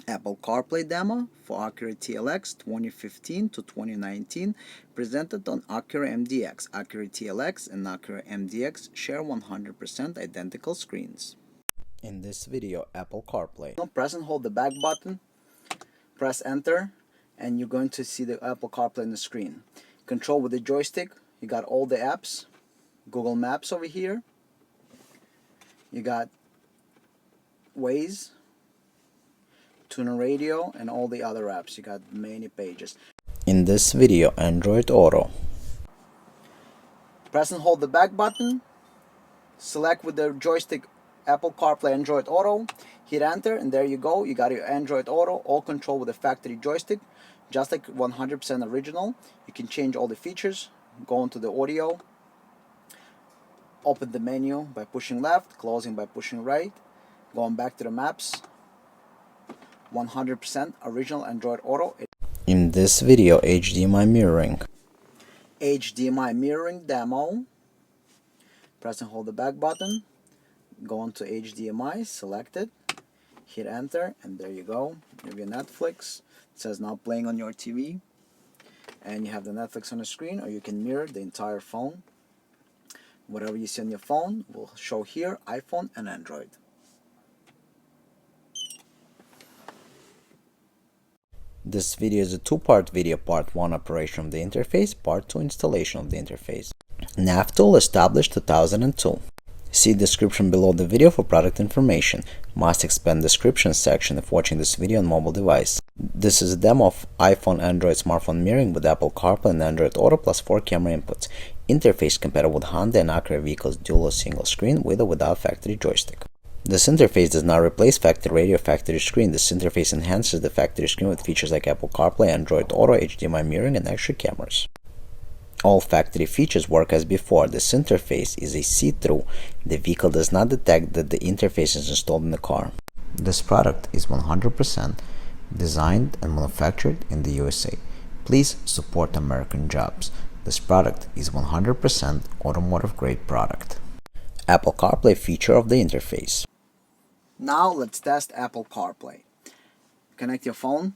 Apple CarPlay demo for Acura TLX 2015 to 2019 presented on Acura MDX. Acura TLX and Acura MDX share 100% identical screens. In this video, Apple CarPlay. Press and hold the back button, press enter, and you're going to see the Apple CarPlay on the screen. Control with the joystick, you got all the apps, Google Maps over here, you got Waze, Tuner Radio, and all the other apps. You got many pages. In this video, Android Auto. Press and hold the back button, select with the joystick Apple CarPlay Android Auto, hit enter, and there you go. You got your Android Auto, all control with the factory joystick, just like 100% original. You can change all the features, go into the audio, open the menu by pushing left, closing by pushing right, going back to the maps. 100% original Android Auto. In this video, HDMI mirroring. HDMI mirroring demo. Press and hold the back button. Go into HDMI, select it, hit enter, and there you go. You have your Netflix. It says now playing on your TV. And you have the Netflix on the screen, or you can mirror the entire phone. Whatever you see on your phone will show here, iPhone and Android. This video is a two-part video. Part 1 operation of the interface, Part 2 installation of the interface. NavTool established 2002. See description below the video for product information. Must expand description section if watching this video on mobile device. This is a demo of iPhone Android smartphone mirroring with Apple CarPlay and Android Auto plus 4 camera inputs. Interface compatible with Honda and Acura vehicles dual or single screen with or without factory joystick. This interface does not replace factory radio or factory screen. This interface enhances the factory screen with features like Apple CarPlay, Android Auto, HDMI mirroring, and extra cameras. All factory features work as before. This interface is a see-through. The vehicle does not detect that the interface is installed in the car. This product is 100% designed and manufactured in the USA. Please support American jobs. This product is 100% automotive-grade product. Apple CarPlay feature of the interface. Now let's test Apple CarPlay. Connect your phone.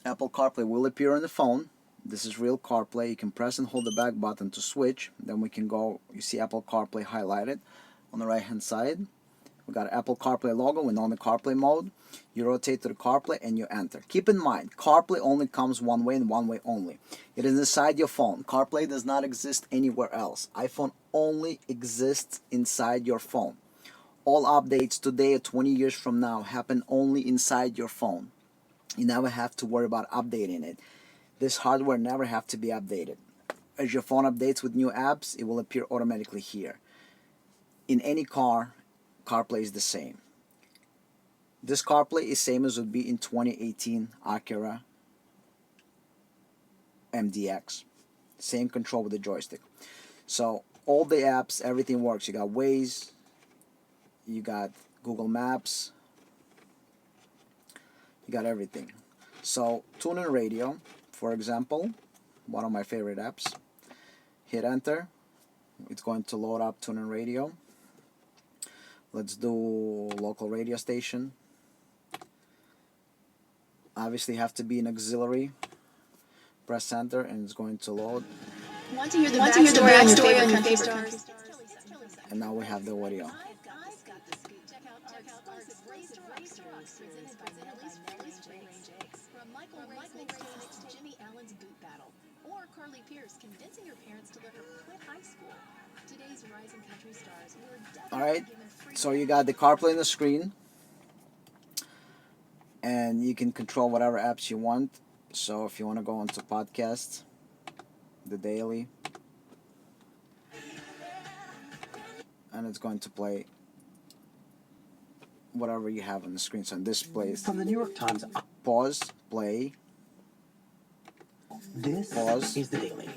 Apple CarPlay will appear on the phone. This is real CarPlay. You can press and hold the back button to switch. Then we can go, you see Apple CarPlay highlighted on the right hand side. We got Apple CarPlay logo and on the CarPlay mode. You rotate to the CarPlay and you enter. Keep in mind, CarPlay only comes one way and one way only. It is inside your phone. CarPlay does not exist anywhere else. iPhone only exists inside your phone. All updates today or 20 years from now happen only inside your phone. You never have to worry about updating it. This hardware never have to be updated. As your phone updates with new apps, it will appear automatically here. In any car, CarPlay is the same. This CarPlay is same as would be in 2018 Acura MDX. Same control with the joystick. So all the apps, everything works. You got Waze, you got Google Maps, you got everything. So Tuner Radio, for example, one of my favorite apps. Hit enter. It's going to load up Tuner Radio. Let's do local radio station. Obviously have to be an auxiliary. Press enter and it's going to load. Want to hear the backstory on your favorite country stars? And now we have the audio. Alright, so you got the CarPlay on the screen. And you can control whatever apps you want. So if you want to go into podcasts, the daily, and it's going to play whatever you have on the screen. So in this place, From the New York Times. Pause, play. This Pause. is the Daily.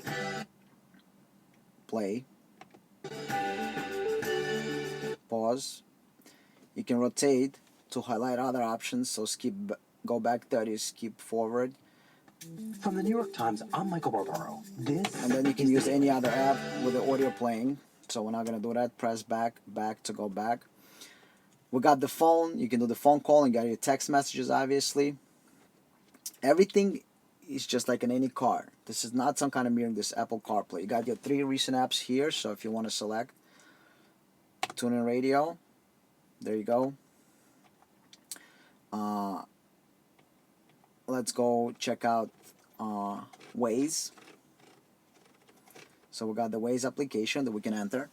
Play. Pause. You can rotate to highlight other options. So skip, go back 30, skip forward. From the New York Times, I'm Michael Barbaro. This And then you can use any other app with the audio playing. So we're not going to do that. Press back to go back. We got the phone. You can do the phone call and get your text messages, obviously. Everything is just like in any car. This is not some kind of mirroring, this Apple CarPlay. You got your 3 recent apps here, so if you want to select tune in radio, there you go. Let's go check out Waze. So we got the Waze application that we can enter.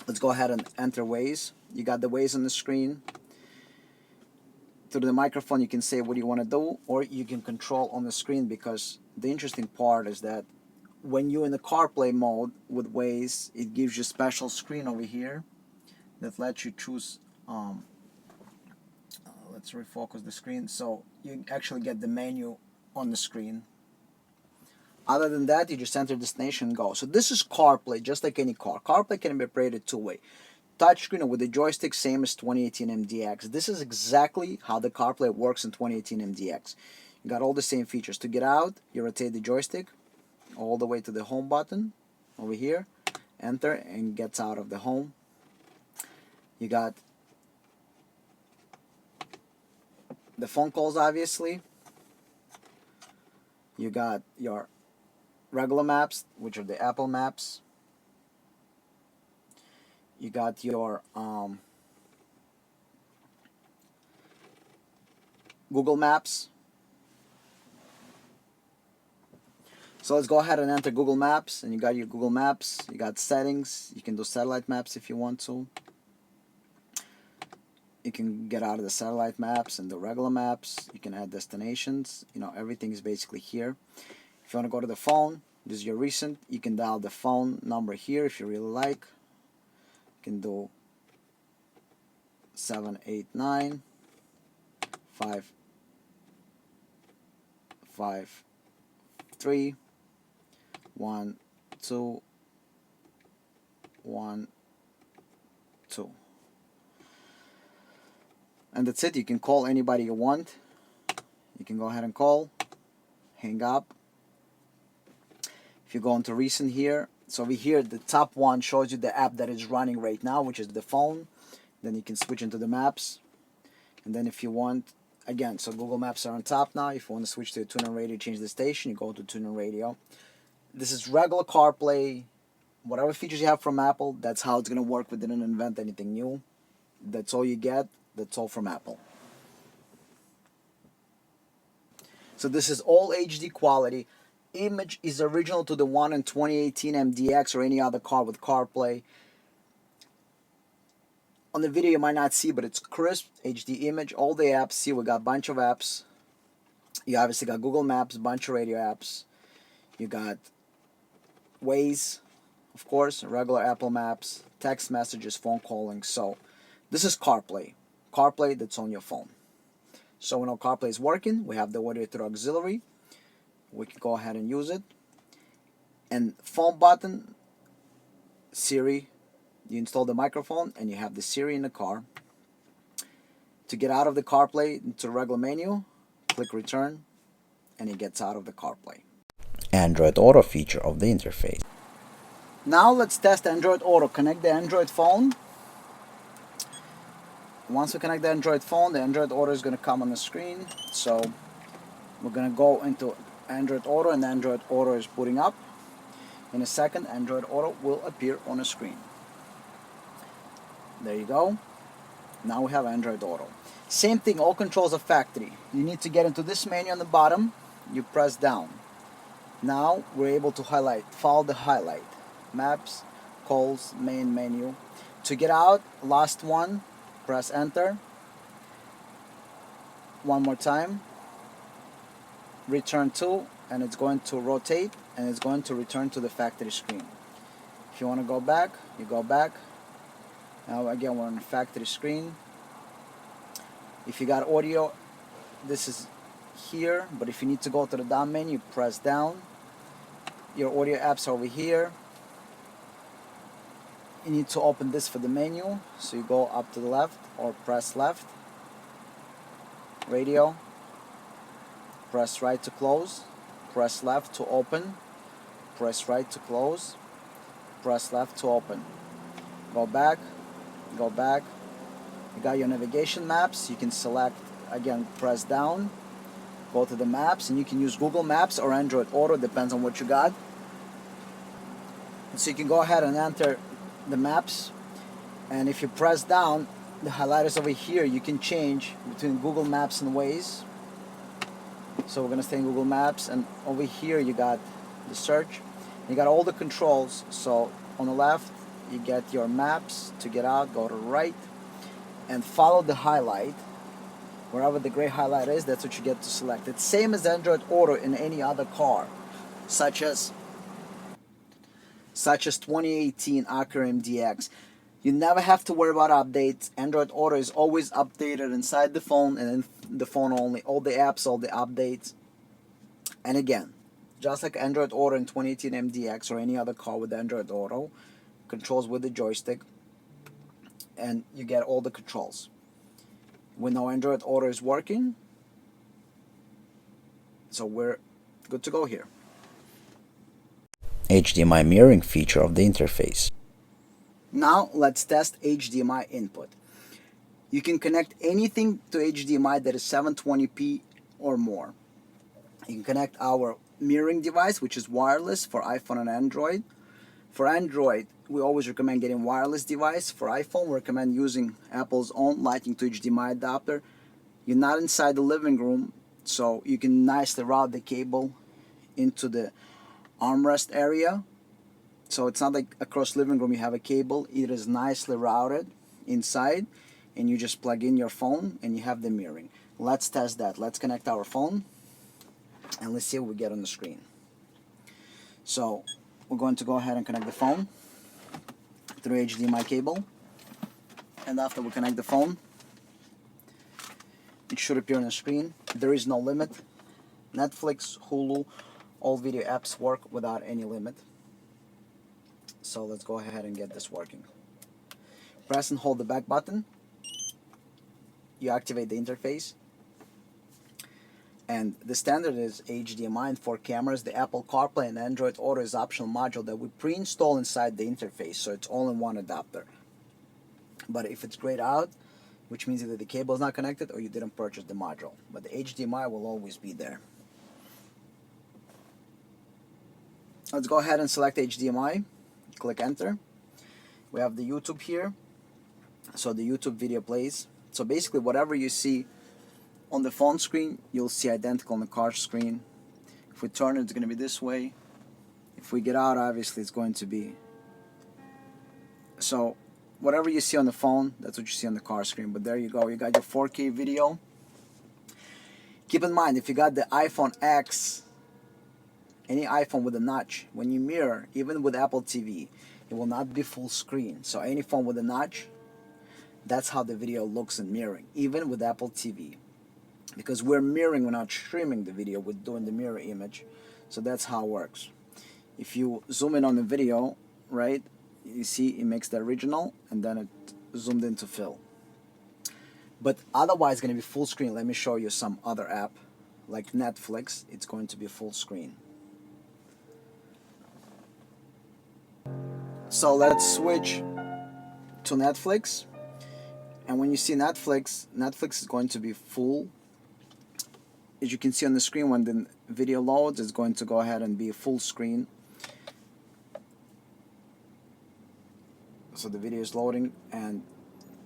Let's go ahead and enter Waze. You got the Waze on the screen. Through the microphone you can say what you want to do, or you can control on the screen, because the interesting part is that when you're in the CarPlay mode with Waze, it gives you a special screen over here that lets you choose let's refocus the screen, so you actually get the menu on the screen. Other than that, you just enter destination and go. So this is CarPlay, just like any car. CarPlay can be operated two-way. Touchscreen with the joystick, same as 2018 MDX. This is exactly how the CarPlay works in 2018 MDX. You got all the same features. To get out, you rotate the joystick all the way to the home button over here, enter, and gets out of the home. You got the phone calls, obviously. You got your regular maps, which are the Apple maps. You got your Google Maps. So let's go ahead and enter Google Maps, and you got your Google Maps. You got settings. You can do satellite maps if you want to. You can get out of the satellite maps and the regular maps. You can add destinations. You know, everything is basically here. If you want to go to the phone, this is your recent. You can dial the phone number here if you really like. You can do 789 553 1212. And that's it. You can call anybody you want. You can go ahead and call, hang up. If you go into recent here, so over here the top one shows you the app that is running right now, which is the phone. Then you can switch into the maps, and then if you want, again, so Google Maps are on top now. If you want to switch to TuneIn Radio, change the station, you go to TuneIn Radio. This is regular CarPlay. Whatever features you have from Apple, that's how it's going to work. We didn't invent anything new. That's all you get. That's all from Apple. So this is all HD quality. Image is original to the one in 2018 MDX or any other car with CarPlay. On the video you might not see, but it's crisp HD image. All the apps, see, we got a bunch of apps. You obviously got Google Maps, bunch of radio apps. You got Waze, of course, regular Apple Maps, text messages, phone calling. So this is CarPlay. CarPlay that's on your phone. So when our CarPlay is working, we have the audio through auxiliary. We can go ahead and use it. And phone button, Siri, you install the microphone and you have the Siri in the car. To get out of the CarPlay into regular menu, click return, and it gets out of the CarPlay. Android Auto feature of the interface. Now let's test Android Auto. Connect the Android phone. Once we connect the Android phone, the Android Auto is going to come on the screen. So we're going to go into Android Auto, and Android Auto is booting up. In a second, Android Auto will appear on the screen. There you go. Now we have Android Auto. Same thing, all controls are factory. You need to get into this menu on the bottom. You press down. Now we're able to highlight. Follow the highlight. Maps, calls, main menu. To get out, last one, press enter. One more time. Return to, and it's going to rotate, and it's going to return to the factory screen. If you want to go back, you go back. Now again, we're on the factory screen. If you got audio, this is here, but if you need to go to the down menu, press down. Your audio apps are over here. You need to open this for the menu, so you go up to the left or press left. Radio. Press right to close. Press left to open. Press right to close. Press left to open. Go back. go back. You got your navigation maps. You can select, again, press down, go to the maps, and you can use Google Maps or Android Auto, depends on what you got. So you can go ahead and enter the maps, and if you press down, the highlighters over here, you can change between Google Maps and Waze. So we're gonna stay in Google Maps, and over here you got the search. You got all the controls. So on the left, you get your maps. To get out, go to right, and follow the highlight. Wherever the gray highlight is, that's what you get to select. It's same as Android Auto in any other car, such as 2018 Acura MDX. You never have to worry about updates. Android Auto is always updated inside the phone and in the phone only. All the apps, all the updates. And again, just like Android Auto in 2018 MDX or any other car with Android Auto, controls with the joystick, and you get all the controls. We know Android Auto is working, so we're good to go here. HDMI mirroring feature of the interface. Now let's test HDMI input. You can connect anything to HDMI that is 720p or more. You can connect our mirroring device, which is wireless for iPhone and Android. For Android, we always recommend getting wireless device. For iPhone, we recommend using Apple's own Lightning to HDMI adapter. You're not inside the living room, so you can nicely route the cable into the armrest area. So it's not like across living room you have a cable. It is nicely routed inside, and you just plug in your phone and you have the mirroring. Let's test that. Let's connect our phone and let's see what we get on the screen. So we're going to go ahead and connect the phone through HDMI cable, and after we connect the phone, it should appear on the screen. There is no limit. Netflix, Hulu, all video apps work without any limit. So let's go ahead and get this working. Press and hold the back button. You activate the interface. And the standard is HDMI and 4 cameras. The Apple CarPlay and Android Auto is optional module that we pre-install inside the interface, so it's all in one adapter. But if it's grayed out, which means either the cable is not connected or you didn't purchase the module. But the HDMI will always be there. Let's go ahead and select HDMI. Click enter. We have the YouTube here. So the YouTube video plays. So basically whatever you see on the phone screen, you'll see identical on the car screen. If we turn it, it's going to be this way. If we get out, obviously it's going to be. So whatever you see on the phone, that's what you see on the car screen. But there you go. You got your 4K video. Keep in mind, if you got the iPhone X, any iPhone with a notch, when you mirror, even with Apple TV, it will not be full screen. So any phone with a notch, that's how the video looks in mirroring, even with Apple TV. Because we're mirroring, we're not streaming the video, we're doing the mirror image. So that's how it works. If you zoom in on the video, right, you see it makes the original and then it zoomed in to fill. But otherwise it's going to be full screen. Let me show you some other app like Netflix. It's going to be full screen. So let's switch to Netflix. And when you see Netflix, Netflix is going to be full. As you can see on the screen, when the video loads, it's going to go ahead and be full screen. So the video is loading, and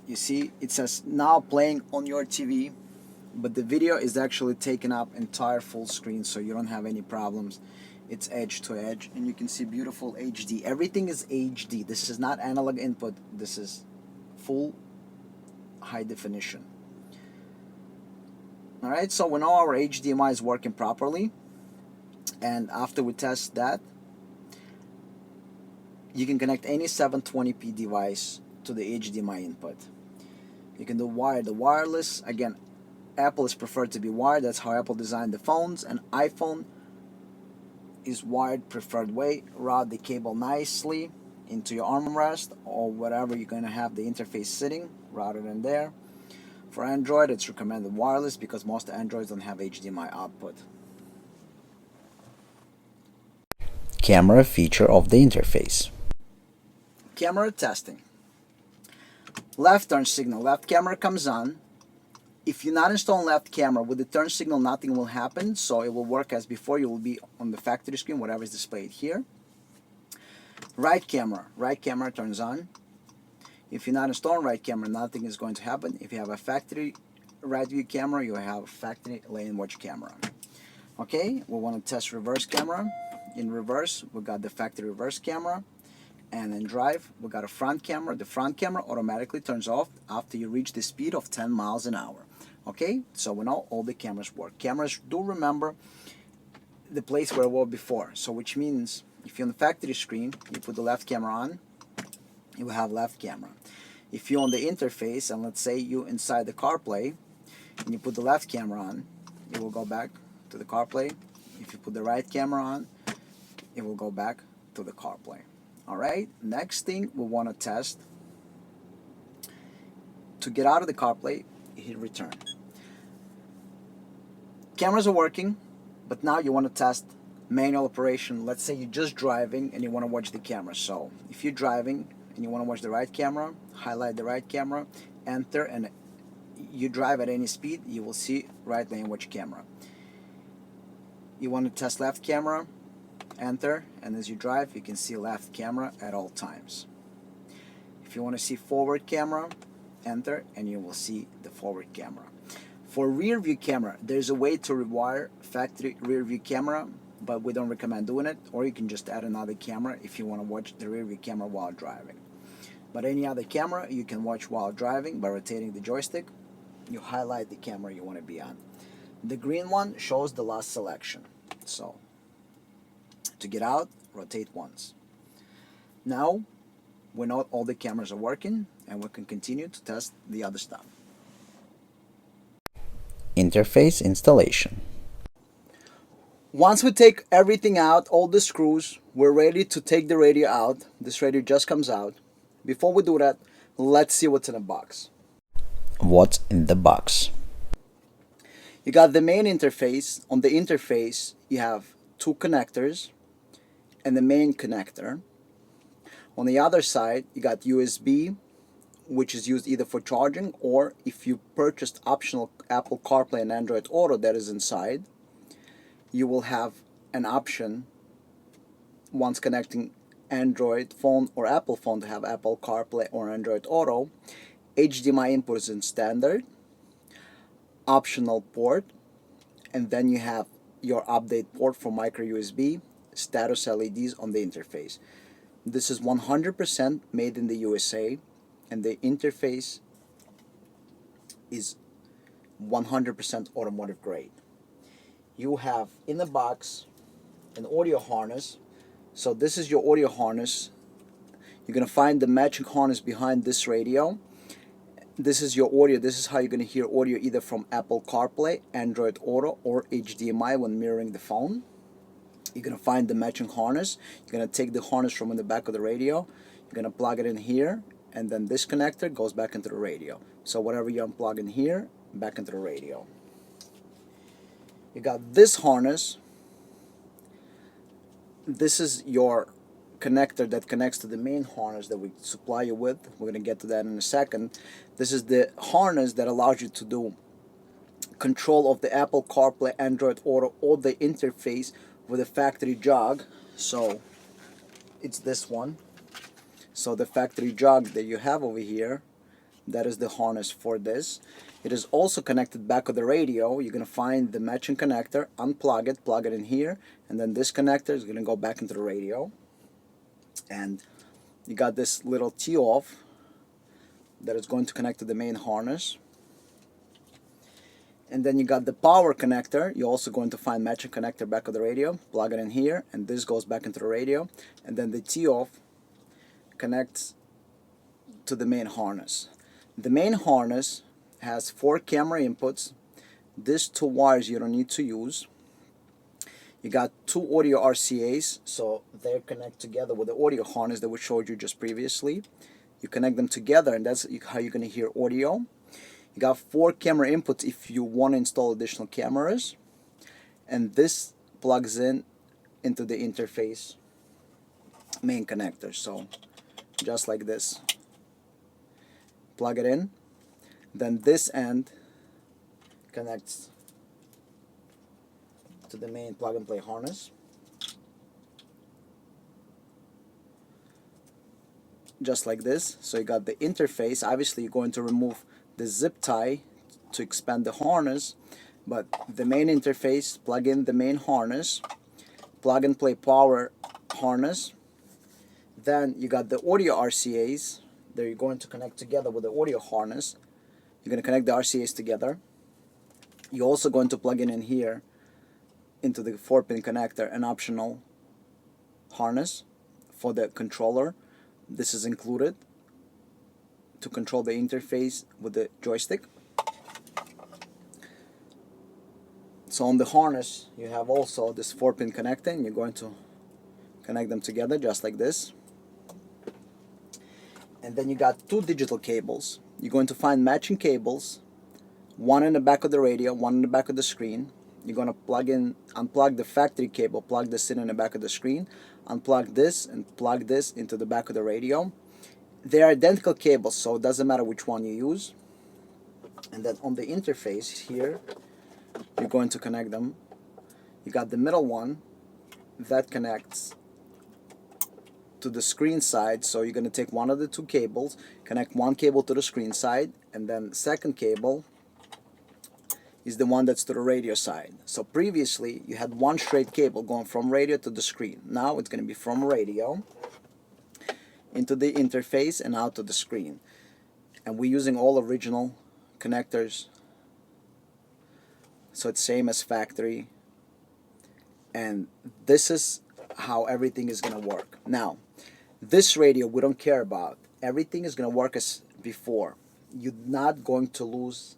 you see it says now playing on your TV, but the video is actually taking up entire full screen, so you don't have any problems. It's edge to edge, and you can see beautiful HD. Everything is HD. This is not analog input. This is full high definition. Alright, so we know our HDMI is working properly, and after we test that, you can connect any 720p device to the HDMI input. You can do wired or wireless. Again, Apple is preferred to be wired. That's how Apple designed the phones, and iPhone is wired preferred way. Route the cable nicely into your armrest or wherever you're going to have the interface sitting. Route it in there. For Android, it's recommended wireless because most Androids don't have HDMI output. Camera feature of the interface. Camera testing. Left turn signal, left camera comes on. If you're not installing left camera, with the turn signal nothing will happen, so it will work as before. You will be on the factory screen, whatever is displayed here. Right camera turns on. If you're not installing right camera, nothing is going to happen. If you have a factory right view camera, you have a factory lane watch camera. Okay, we want to test reverse camera. In reverse, we got the factory reverse camera. And in drive, we got a front camera. The front camera automatically turns off after you reach the speed of 10 miles an hour. Okay, so we know all the cameras work. Cameras do remember the place where it was before. So which means if you're on the factory screen, you put the left camera on, you will have left camera. If you're on the interface, and let's say you inside the CarPlay, and you put the left camera on, it will go back to the CarPlay. If you put the right camera on, it will go back to the CarPlay. Alright, next thing we want to test. To get out of the CarPlay, hit return. Cameras are working, but now you want to test manual operation. Let's say you're just driving and you want to watch the camera. So if you're driving and you want to watch the right camera, highlight the right camera, enter, and you drive at any speed, you will see right lane watch camera. You want to test left camera, enter, and as you drive you can see left camera at all times. If you want to see forward camera, enter, and you will see the forward camera. For rear view camera, there's a way to rewire factory rear view camera, but we don't recommend doing it, or you can just add another camera if you want to watch the rear view camera while driving. But any other camera you can watch while driving by rotating the joystick. You highlight the camera you want to be on. The green one shows the last selection. So to get out, rotate once. Now we know all the cameras are working, and we can continue to test the other stuff. Interface installation. Once we take everything out, all the screws, we're ready to take the radio out. This radio just comes out. Before we do that, let's see what's in the box. What's in the box? You got the main interface. On the interface, you have two connectors and the main connector. On the other side, you got USB, which is used either for charging, or if you purchased optional Apple CarPlay and Android Auto that is inside, you will have an option once connecting Android phone or Apple phone to have Apple CarPlay or Android Auto. HDMI input is in standard, optional port, and then you have your update port for micro USB, status LEDs on the interface. This is 100% made in the USA, and the interface is 100% automotive grade. You have in the box an audio harness. So this is your audio harness. You're going to find the matching harness behind this radio. This is your audio. This is how you're going to hear audio either from Apple CarPlay, Android Auto, or HDMI when mirroring the phone. You're going to find the matching harness. You're going to take the harness from in the back of the radio. You're going to plug it in here, and then this connector goes back into the radio. So whatever you unplug in here, back into the radio. You got this harness. This is your connector that connects to the main harness that we supply you with. We're going to get to that in a second. This is the harness that allows you to do control of the Apple CarPlay, Android Auto, or the interface with a factory jog. So it's this one. So the factory jog that you have over here, that is the harness for this. It is also connected back of the radio. You're going to find the matching connector, unplug it, plug it in here, and then this connector is going to go back into the radio. And you got this little tee-off that is going to connect to the main harness. And then you got the power connector. You're also going to find matching connector back of the radio, plug it in here, and this goes back into the radio. And then the tee-off connects to the main harness. The main harness has 4 camera inputs. These 2 wires you don't need to use. You got 2 audio RCAs, so they connect together with the audio harness that we showed you just previously. You connect them together, and that's how you're going to hear audio. You got 4 camera inputs if you want to install additional cameras, and this plugs in into the interface main connector. So just like this, plug it in. Then this end connects to the main plug and play harness. Just like this. So you got the interface. Obviously you're going to remove the zip tie to expand the harness, but the main interface, plug in the main harness, plug and play power harness. Then you got the audio RCAs that you're going to connect together with the audio harness. You're going to connect the RCAs together. You're also going to plug in here into the 4-pin connector an optional harness for the controller. This is included to control the interface with the joystick. So on the harness you have also this 4-pin connector, and you're going to connect them together just like this. And then you got 2 digital cables. You're going to find matching cables, one in the back of the radio, one in the back of the screen. You're going to unplug the factory cable, plug this in the back of the screen, unplug this and plug this into the back of the radio. They're identical cables, so it doesn't matter which one you use. And then on the interface here, you're going to connect them. You got the middle one that connects to the screen side, so you're going to take one of the 2 cables, connect one cable to the screen side, and then the second cable is the one that's to the radio side. So previously you had one straight cable going from radio to the screen. Now it's going to be from radio into the interface and out to the screen. And we're using all original connectors, so it's same as factory. And this is how everything is going to work. Now this radio we don't care about. Everything is going to work as before. You're not going to lose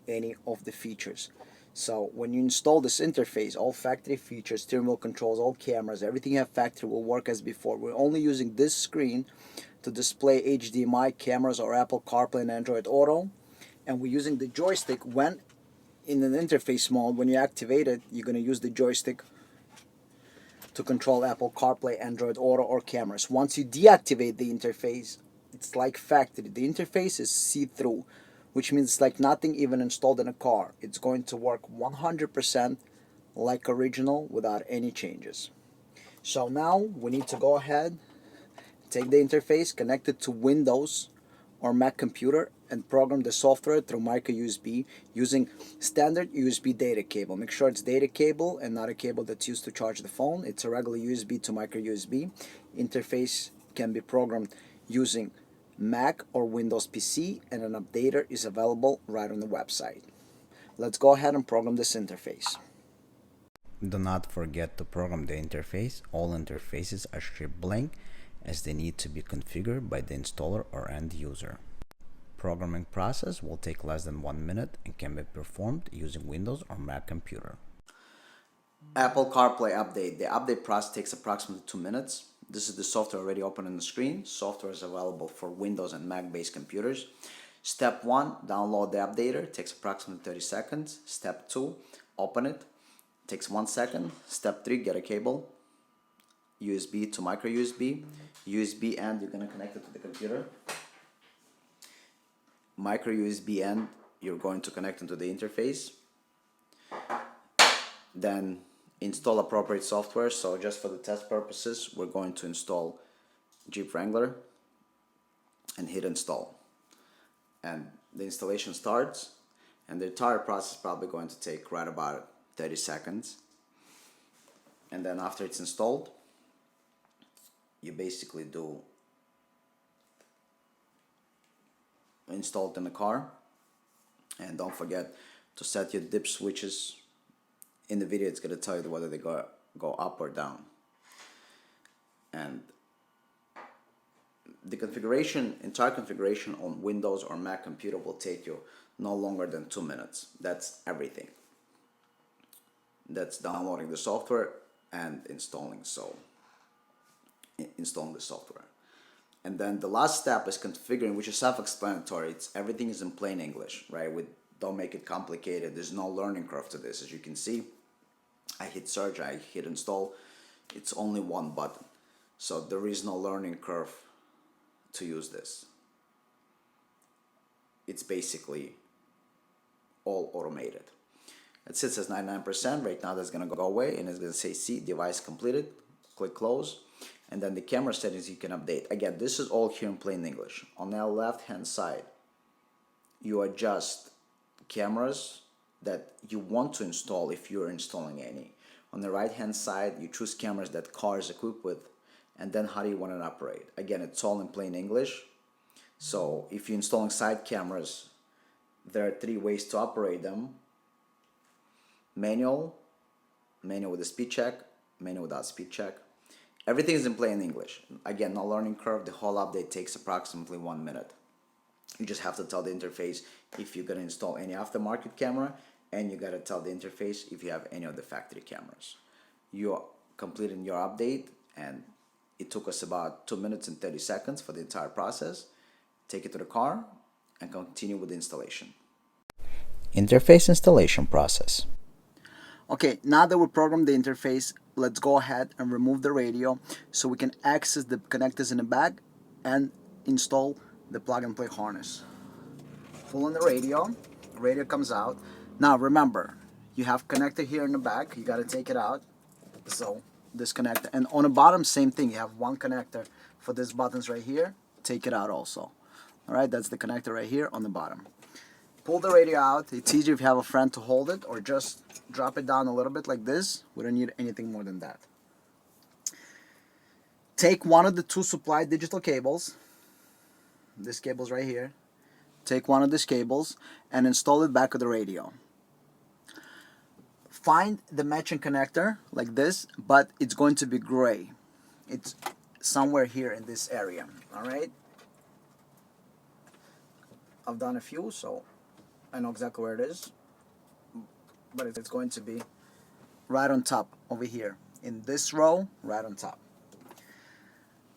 any of the features. So when you install this interface, all factory features, steering wheel controls, all cameras, everything you have factory will work as before. We're only using this screen to display HDMI cameras or Apple CarPlay and Android Auto, and we're using the joystick when in an interface mode. When you activate it, you're going to use the joystick to control Apple CarPlay, Android Auto, or cameras. Once you deactivate the interface, it's like factory. The interface is see-through, which means it's like nothing even installed in a car. It's going to work 100% like original without any changes. So now we need to go ahead, take the interface, connect it to Windows or Mac computer, and program the software through micro USB using standard USB data cable. Make sure it's data cable and not a cable that's used to charge the phone. It's a regular USB to micro USB. Interface can be programmed using Mac or Windows PC, and an updater is available right on the website. Let's go ahead and program this interface. Do not forget to program the interface. All interfaces are shipped blank as they need to be configured by the installer or end user. Programming process will take less than 1 minute and can be performed using Windows or Mac computer. Apple CarPlay update. The update process takes approximately 2 minutes. This is the software already open on the screen. Software is available for Windows and Mac based computers. Step 1, download the updater. It takes approximately 30 seconds. Step 2, open it. It takes 1 second. Step 3, get a cable. USB to micro USB. USB end, you're going to connect it to the computer. Micro USB end, you're going to connect into the interface. Then install appropriate software. So just for the test purposes, we're going to install Jeep Wrangler and hit install. And the installation starts, and the entire process is probably going to take right about 30 seconds. And then after it's installed, you basically do install it in the car. And don't forget to set your dip switches. In the video it's going to tell you whether they go up or down. And the entire configuration on Windows or Mac computer will take you no longer than 2 minutes. That's everything. That's downloading the software and installing the software. And then the last step is configuring, which is self-explanatory. Everything is in plain English, right? We don't make it complicated. There's no learning curve to this. As you can see, I hit search, I hit install. It's only one button. So there is no learning curve to use this. it's basically all automated. It sits as 99%. Right now that's going to go away and it's going to say see device completed. Click close. And then the camera settings you can update. Again, this is all here in plain English. On the left hand side, you adjust cameras that you want to install if you're installing any. On the right hand side, you choose cameras that car is equipped with, and then how do you want to operate. Again, it's all in plain English. So if you're installing side cameras, there are 3 ways to operate them. Manual with a speed check, manual without speed check. Everything is in plain English. Again, no learning curve. The whole update takes approximately 1 minute. You just have to tell the interface if you're going to install any aftermarket camera, and you got to tell the interface if you have any of the factory cameras. You're completing your update, and it took us about 2 minutes and 30 seconds for the entire process. Take it to the car and continue with the installation. Interface installation process. Okay, now that we programmed the interface, let's go ahead and remove the radio so we can access the connectors in the back and install the plug-and-play harness. Pull on the radio comes out. Now remember, you have connector here in the back, you got to take it out. So this connector, and on the bottom same thing, you have one connector for these buttons right here, take it out also. Alright, that's the connector right here on the bottom. Pull the radio out. It's easier if you have a friend to hold it, or just drop it down a little bit like this. We don't need anything more than that. Take one of the 2 supplied digital cables, this cable's right here. Take one of these cables and install it back of the radio. Find the matching connector like this, but it's going to be gray. It's somewhere here in this area. Alright? I've done a few, so I know exactly where it is. But it's going to be right on top over here. In this row, right on top.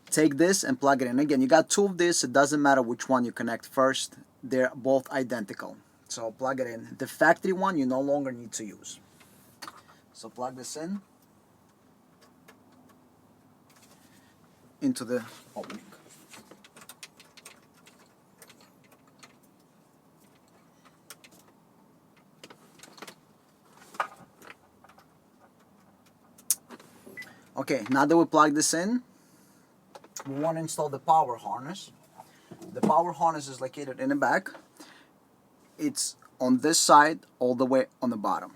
Take this and plug it in. Again, you got 2 of this. It doesn't matter which one you connect first. They're both identical. So plug it in. The factory one you no longer need to use. So plug this in into the opening. Okay, now that we plug this in, we want to install the power harness. The power harness is located in the back. It's on this side all the way on the bottom.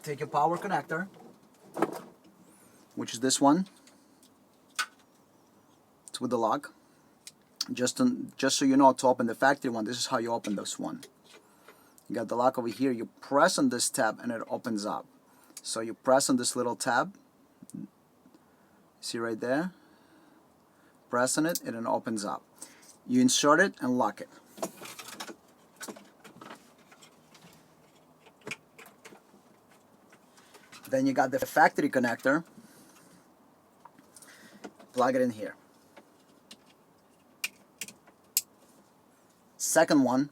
Take your power connector, which is this one. It's with the lock. Just so you know how to open the factory one, this is how you open this one. You got the lock over here, you press on this tab and it opens up. So you press on this little tab, see right there, press on it and it opens up. You insert it and lock it. Then you got the factory connector, plug it in here. Second one,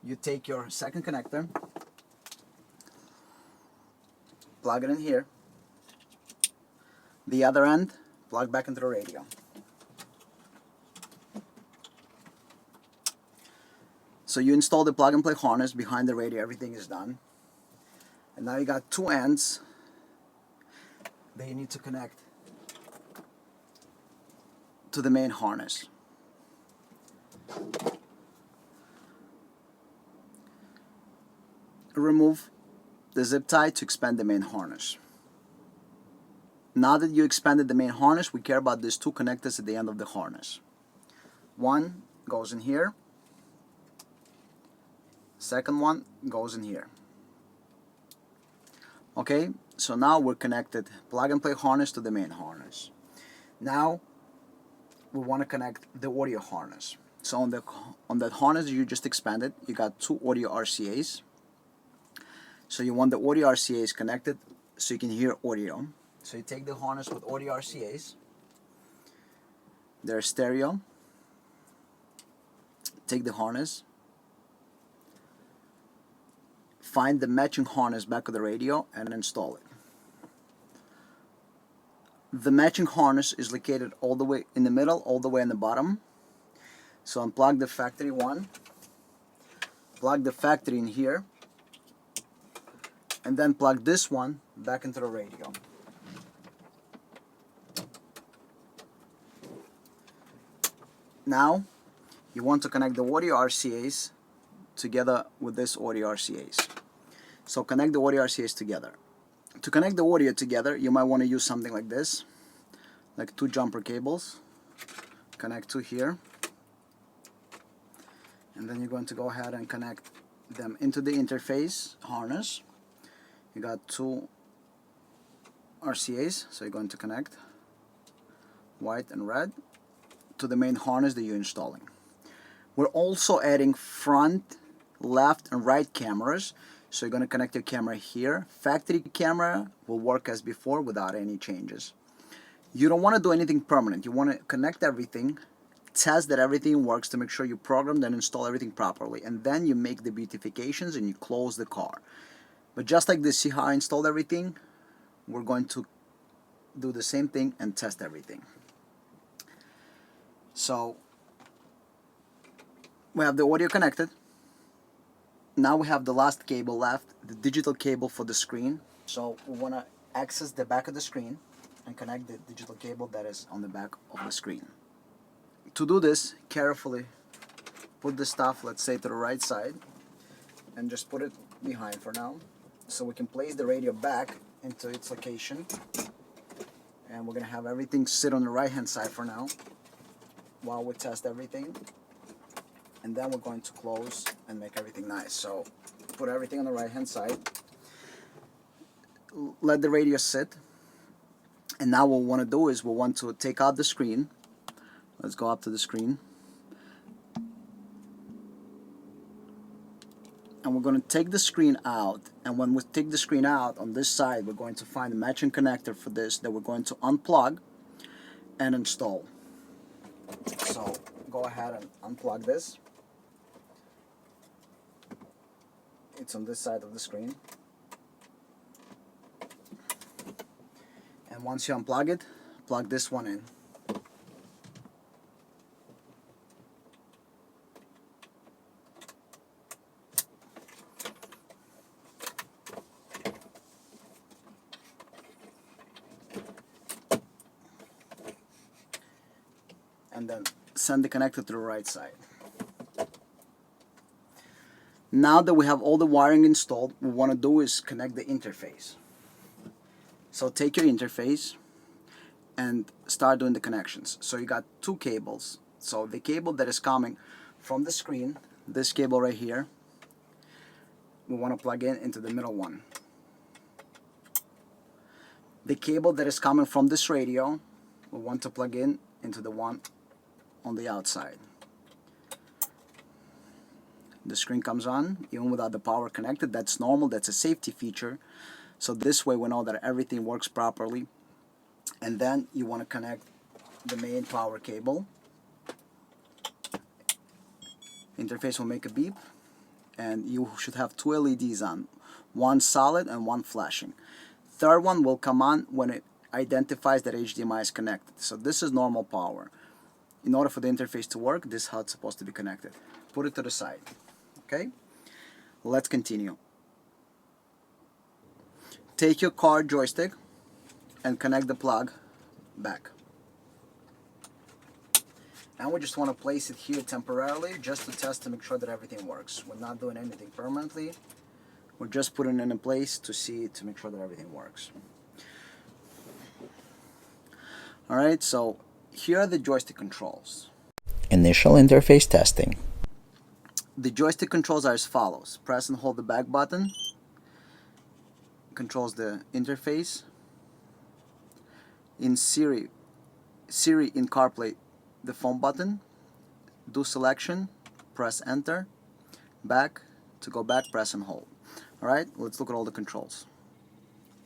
you take your second connector, plug it in here. The other end, plug back into the radio. So you install the plug and play harness behind the radio, everything is done. And now you got 2 ends that you need to connect to the main harness. Remove the zip tie to expand the main harness. Now that you expanded the main harness, we care about these 2 connectors at the end of the harness. One goes in here. Second one goes in here. Okay, so now we're connected plug and play harness to the main harness. Now we want to connect the audio harness. So on that harness you just expanded, you got 2 audio RCAs. So you want the audio RCAs connected so you can hear audio. So you take the harness with audio RCAs. They're stereo. Take the harness find the matching harness back of the radio and install it. The matching harness is located all the way in the middle, all the way in the bottom. So unplug the factory one, plug the factory in here, and then plug this one back into the radio. Now you want to connect the audio RCAs together with this audio RCAs. So connect the audio RCAs together. To connect the audio together, you might want to use something like this, like 2 jumper cables. Connect 2 here, and then you're going to go ahead and connect them into the interface harness. You got 2 RCAs, so you're going to connect white and red to the main harness that you're installing. We're also adding front, left, and right cameras. So you're going to connect your camera here. Factory camera will work as before without any changes. You don't want to do anything permanent. You want to connect everything, test that everything works to make sure you program and install everything properly. And then you make the beautifications and you close the car. But just like this, see how I installed everything? We're going to do the same thing and test everything. So we have the audio connected. Now we have the last cable left, the digital cable for the screen. So we want to access the back of the screen and connect the digital cable that is on the back of the screen. To do this, carefully put the stuff, let's say, to the right side, and just put it behind for now, so we can place the radio back into its location. And we're going to have everything sit on the right hand side for now while we test everything. And then we're going to close and make everything nice. So put everything on the right hand side, let the radio sit, and now what we want to do is we want to take out the screen. Let's go up to the screen, and we're going to take the screen out. And when we take the screen out, on this side we're going to find a matching connector for this that we're going to unplug and install. So go ahead and unplug this. It's on this side of the screen. And once you unplug it, plug this one in. And then send the connector to the right side. Now that we have all the wiring installed, what we want to do is connect the interface. So take your interface and start doing the connections. So you got 2 cables. So the cable that is coming from the screen, this cable right here, we want to plug in into the middle one. The cable that is coming from this radio, we want to plug in into the one on the outside. The screen comes on even without the power connected. That's normal. That's a safety feature. So this way we know that everything works properly. And then you want to connect the main power cable. Interface will make a beep, and you should have 2 LEDs on, one solid and one flashing. Third one will come on when it identifies that HDMI is connected. So this is normal power. In order for the interface to work, this is how it's supposed to be connected. Put it to the side. Okay? Let's continue. Take your car joystick and connect the plug back. And we just want to place it here temporarily just to test to make sure that everything works. We're not doing anything permanently. We're just putting it in place to see, to make sure that everything works. Alright, so here are the joystick controls. Initial interface testing. The joystick controls are as follows. Press and hold the back button. Controls the interface. In Siri in CarPlay, the phone button. Do selection, press enter. Back, to go back, press and hold. Alright, let's look at all the controls.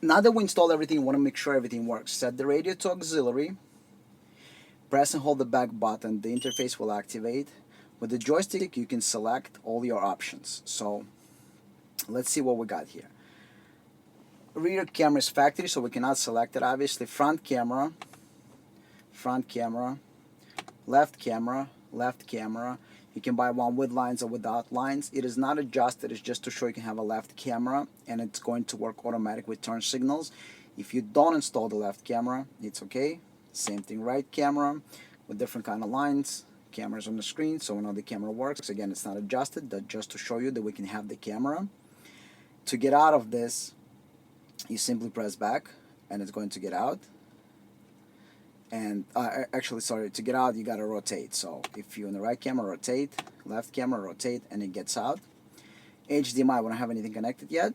Now that we installed everything, we want to make sure everything works. Set the radio to auxiliary. Press and hold the back button. The interface will activate. With the joystick, you can select all your options. So Let's see what we got here. Rear camera is factory, so we cannot select it, obviously. Front camera, left camera, left camera. You can buy one with lines or without lines. It is not adjusted, it's just to show you can have a left camera, and it's going to work automatic with turn signals. If you don't install the left camera, it's okay. Same thing, right camera with different kind of lines. Cameras on the screen, so we know the camera works. Again, it's not adjusted, that's just to show you that we can have the camera. To get out of this, you simply press back and it's going to get out. And actually, sorry, to get out you gotta rotate. So if you're in the right camera, rotate, left camera, rotate, and it gets out. HDMI, we don't have anything connected yet,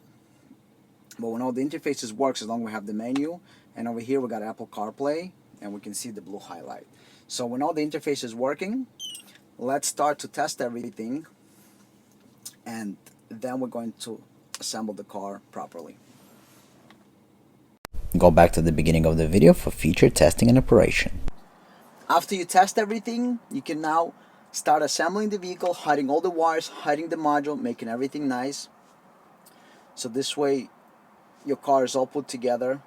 but we know the interfaces works as long as we have the menu. And over here we got Apple CarPlay, and we can see the blue highlight. So we know the interface is working. Let's start to test everything, and then we're going to assemble the car properly. Go back to the beginning of the video for feature testing and operation. After you test everything, you can now start assembling the vehicle, hiding all the wires, hiding the module, making everything nice. So this way your car is all put together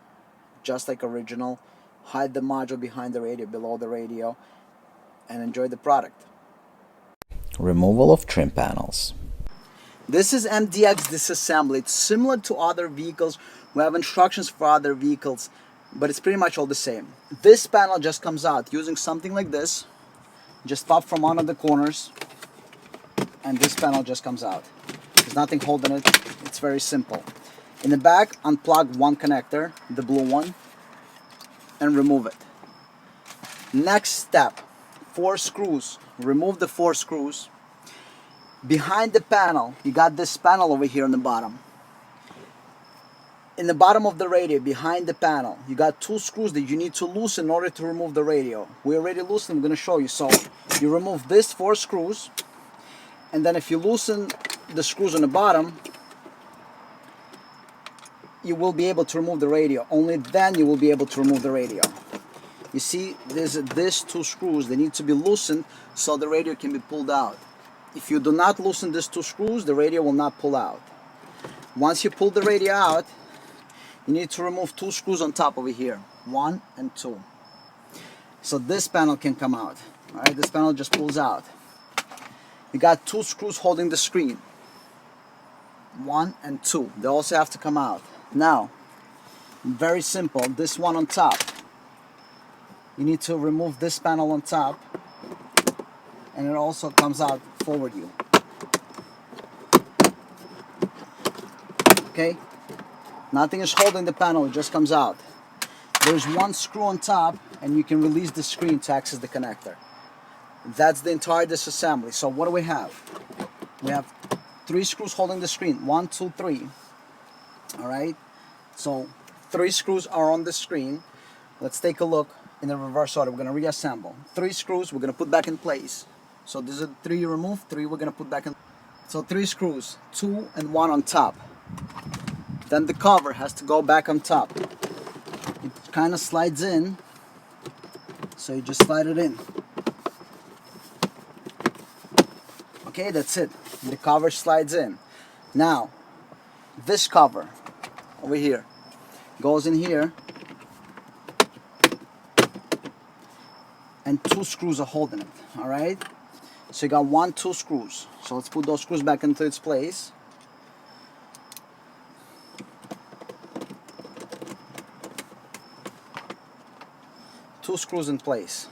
just like original. Hide the module behind the radio, below the radio, and enjoy the product. Removal of trim panels. This is MDX disassembly. It's similar to other vehicles. We have instructions for other vehicles, but it's pretty much all the same. This panel just comes out using something like this. Just pop from one of the corners, and this panel just comes out. There's nothing holding it. It's very simple. In the back, unplug one connector, the blue one, and remove it. Next step, 4 screws. Remove the 4 screws. Behind the panel, you got this panel over here on the bottom. In the bottom of the radio, behind the panel, you got 2 screws that you need to loosen in order to remove the radio. We already loosened, I'm going to show you. So you remove this 4 screws, and then if you loosen the screws on the bottom, you will be able to remove the radio. Only then you will be able to remove the radio. You see, there's these 2 screws. They need to be loosened so the radio can be pulled out. If you do not loosen these 2 screws, the radio will not pull out. Once you pull the radio out, you need to remove 2 screws on top over here, 1 and 2. So this panel can come out. All right, this panel just pulls out. You got 2 screws holding the screen, 1 and 2. They also have to come out. Now, very simple. This one on top, you need to remove this panel on top, and it also comes out forward you. Okay, nothing is holding the panel, it just comes out. There's 1 screw on top, and you can release the screen to access the connector. That's the entire disassembly. So what do we have? We have 3 screws holding the screen, 1, 2, 3. All right, so 3 screws are on the screen. Let's take a look in the reverse order. We're going to reassemble. 3 screws we're going to put back in place. So these are 3 you remove, 3 we're going to put back in. So 3 screws, 2 and 1 on top. Then the cover has to go back on top. It kind of slides in, so you just slide it in. Okay, that's it. The cover slides in. Now, this cover over here goes in here, and 2 screws are holding it. All right, so you got 1, 2 screws. So let's put those screws back into its place. Two screws in place.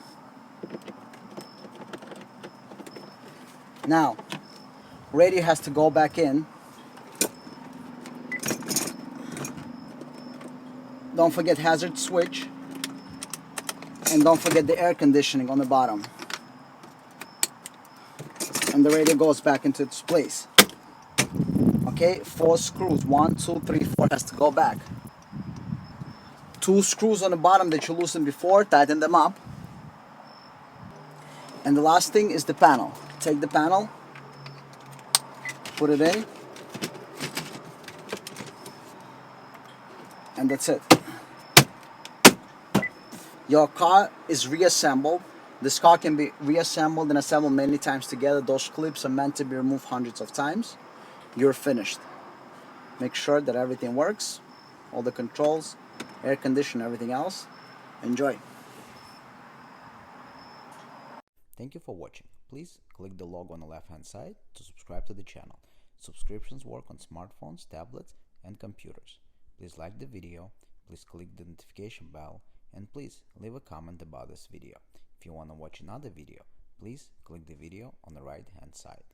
Now, radio has to go back in. Don't forget hazard switch, and don't forget the air conditioning on the bottom. And the radio goes back into its place. Okay, 4 screws, 1, 2, 3, 4 has to go back. 2 screws on the bottom that you loosened before, tighten them up. And the last thing is the panel. Take the panel, put it in, and that's it. Your car is reassembled. This car can be reassembled and assembled many times together. Those clips are meant to be removed hundreds of times. You're finished. Make sure that everything works, all the controls, air condition, everything else. Enjoy. Thank you for watching. Please click the logo on the left hand side to subscribe to the channel. Subscriptions work on smartphones, tablets, and computers. Please like the video, please click the notification bell, and please leave a comment about this video. If you want to watch another video, please click the video on the right hand side.